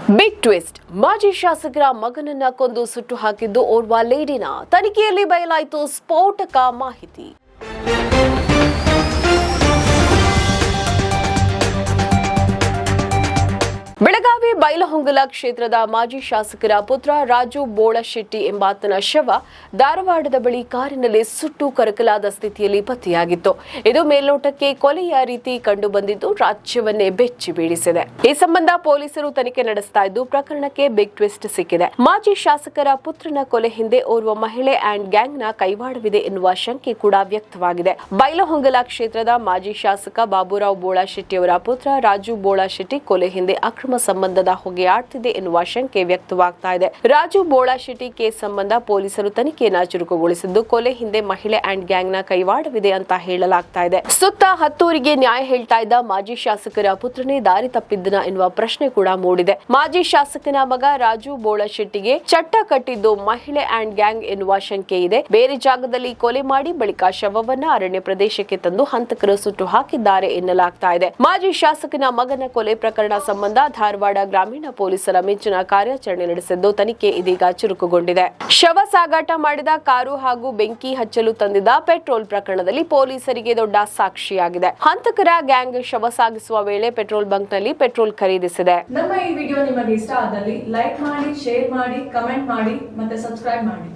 Big twist. ಮಾಜಿ ಶಾಸಕರ ಮಗನನ್ನ ಕೊಂದು ಸುಟ್ಟು ಹಾಕಿದ್ದು ಓರ್ವ ಲೇಡಿನ. ತನಿಖೆಯಲ್ಲಿ ಬಯಲಾಯಿತು ಸ್ಫೋಟಕ ಮಾಹಿತಿ. ಬೆಳಗಾವಿ ಬೈಲಹೊಂಗಲ ಕ್ಷೇತ್ರದ ಮಾಜಿ ಶಾಸಕರ ಪುತ್ರ ರಾಜು ಬೋಳಶೆಟ್ಟಿ ಎಂಬಾತನ ಶವ ಧಾರವಾಡದ ಬಳಿ ಕಾರಿನಲ್ಲಿ ಸುಟ್ಟು ಕರಕಲಾದ ಸ್ಥಿತಿಯಲ್ಲಿ ಪತ್ತೆಯಾಗಿತ್ತು. ಇದು ಮೇಲ್ನೋಟಕ್ಕೆ ಕೊಲೆಯ ರೀತಿ ಕಂಡುಬಂದಿದ್ದು ರಾಜ್ಯವನ್ನೇ ಬೆಚ್ಚಿ ಬೀಳಿಸಿದೆ. ಈ ಸಂಬಂಧ ಪೊಲೀಸರು ತನಿಖೆ ನಡೆಸ್ತಾ ಇದ್ದು ಪ್ರಕರಣಕ್ಕೆ ಬಿಗ್ ಟ್ವಿಸ್ಟ್ ಸಿಕ್ಕಿದೆ. ಮಾಜಿ ಶಾಸಕರ ಪುತ್ರನ ಕೊಲೆ ಹಿಂದೆ ಓರ್ವ ಮಹಿಳೆ ಅಂಡ್ ಗ್ಯಾಂಗ್ನ ಕೈವಾಡವಿದೆ ಎನ್ನುವ ಶಂಕೆ ಕೂಡ ವ್ಯಕ್ತವಾಗಿದೆ. ಬೈಲಹೊಂಗಲ ಕ್ಷೇತ್ರದ ಮಾಜಿ ಶಾಸಕ ಬಾಬುರಾವ್ ಬೋಳಶೆಟ್ಟಿ ಅವರ ಪುತ್ರ ರಾಜು ಬೋಳಶೆಟ್ಟಿ ಕೊಲೆ ಹಿಂದೆ ಅಕ್ರಮ ಸಂಬಂಧದ ಹೊಗೆಯಾಡ್ತಿದೆ ಎನ್ನುವ ಶಂಕೆ ವ್ಯಕ್ತವಾಗ್ತಾ ಇದೆ. ರಾಜು ಬೋಳಶೆಟ್ಟಿ ಕೇಸ್ ಸಂಬಂಧ ಪೊಲೀಸರು ತನಿಖೆಯನ್ನ ಚುರುಕುಗೊಳಿಸಿದ್ದು ಕೊಲೆ ಹಿಂದೆ ಮಹಿಳೆ ಅಂಡ್ ಗ್ಯಾಂಗ್ನ ಕೈವಾಡವಿದೆ ಅಂತ ಹೇಳಲಾಗ್ತಾ ಇದೆ. ಸುತ್ತ ಹತ್ತೂರಿಗೆ ನ್ಯಾಯ ಹೇಳ್ತಾ ಇದ್ದ ಮಾಜಿ ಶಾಸಕರ ಪುತ್ರನೇ ದಾರಿ ತಪ್ಪಿದ್ದನ ಎನ್ನುವ ಪ್ರಶ್ನೆ ಕೂಡ ಮೂಡಿದೆ. ಮಾಜಿ ಶಾಸಕನ ಮಗ ರಾಜು ಬೋಳಶೆಟ್ಟಿಗೆ ಚಟ್ಟ ಕಟ್ಟಿದ್ದು ಮಹಿಳೆ ಅಂಡ್ ಗ್ಯಾಂಗ್ ಎನ್ನುವ ಶಂಕೆ ಇದೆ. ಬೇರೆ ಜಾಗದಲ್ಲಿ ಕೊಲೆ ಮಾಡಿ ಬಳಿಕ ಶವವನ್ನ ಅರಣ್ಯ ಪ್ರದೇಶಕ್ಕೆ ತಂದು ಹಂತಕರು ಸುಟ್ಟು ಹಾಕಿದ್ದಾರೆ ಎನ್ನಲಾಗ್ತಾ ಇದೆ. ಮಾಜಿ ಶಾಸಕನ ಮಗನ ಕೊಲೆ ಪ್ರಕರಣ ಸಂಬಂಧ ಧಾರವಾಡ ಗ್ರಾಮೀಣ ಪೊಲೀಸರ ಮಿಂಚಿನ ಕಾರ್ಯಾಚರಣೆ ನಡೆಸಿದ್ದು ತನಿಖೆ ಇದೀಗ ಚುರುಕುಗೊಂಡಿದೆ. ಶವ ಸಾಗಾಟ ಮಾಡಿದ ಕಾರು ಹಾಗೂ ಬೆಂಕಿ ಹಚ್ಚಲು ತಂದಿದ್ದ ಪೆಟ್ರೋಲ್ ಪ್ರಕರಣದಲ್ಲಿ ಪೊಲೀಸರಿಗೆ ದೊಡ್ಡ ಸಾಕ್ಷಿಯಾಗಿದೆ. ಹಂತಕರ ಗ್ಯಾಂಗ್ ಶವ ಸಾಗಿಸುವ ವೇಳೆ ಪೆಟ್ರೋಲ್ ಬಂಕ್ನಲ್ಲಿ ಪೆಟ್ರೋಲ್ ಖರೀದಿಸಿದೆ. ನಮ್ಮ ಈ ವಿಡಿಯೋ ನಿಮಗೆ ಇಷ್ಟ ಆದಲ್ಲಿ ಲೈಕ್ ಮಾಡಿ, ಶೇರ್ ಮಾಡಿ, ಕಮೆಂಟ್ ಮಾಡಿ ಮತ್ತೆ ಸಬ್ಸ್ಕ್ರೈಬ್ ಮಾಡಿ.